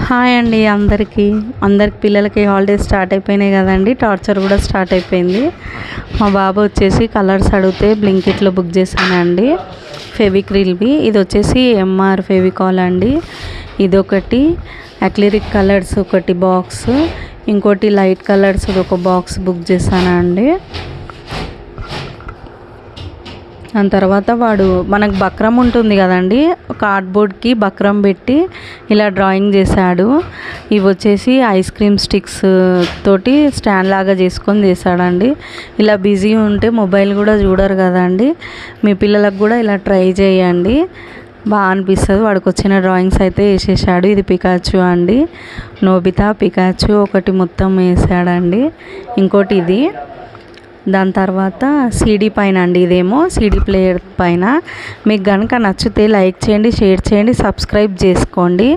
Hi అండి అందరికి పిల్లలకి హాలిడేస్ స్టార్ట్ అయిపోయినాయి కదండి. టార్చర్ కూడా స్టార్ట్ అయిపోయింది. మా బాబు వచ్చేసి కలర్స్ అడిగితే బ్లింకిట్లో బుక్ చేశానండి. ఫెవిక్రిల్వి ఇది వచ్చేసి ఎంఆర్ ఫెవికాల్ అండి. ఇదొకటి అక్లిరిక్ కలర్స్ ఒకటి బాక్స్, ఇంకోటి లైట్ కలర్స్ ఒక బాక్స్ బుక్ చేశానండి. దాని తర్వాత వాడు మనకు బక్రం ఉంటుంది కదండి, కార్డ్బోర్డ్కి బక్రం పెట్టి ఇలా డ్రాయింగ్ చేశాడు. ఇవి వచ్చేసి ఐస్ క్రీమ్ స్టిక్స్ తోటి స్టాండ్ లాగా చేసుకొని చేశాడండి. ఇలా బిజీ ఉంటే మొబైల్ కూడా చూడరు కదండి. మీ పిల్లలకు కూడా ఇలా ట్రై చేయండి, బాగా అనిపిస్తుంది. వాడికి వచ్చిన డ్రాయింగ్స్ అయితే వేసేసాడు. ఇది పికాచు అండి, నోబితా పికాచు ఒకటి మొత్తం వేసాడండి. ఇంకోటి ఇది. దాని తర్వాత సీడీ పైన అండి, ఇదేమో సీడీ ప్లేయర్ పైన. మీకు కనుక నచ్చితే లైక్ చేయండి, షేర్ చేయండి, సబ్స్క్రైబ్ చేసుకోండి.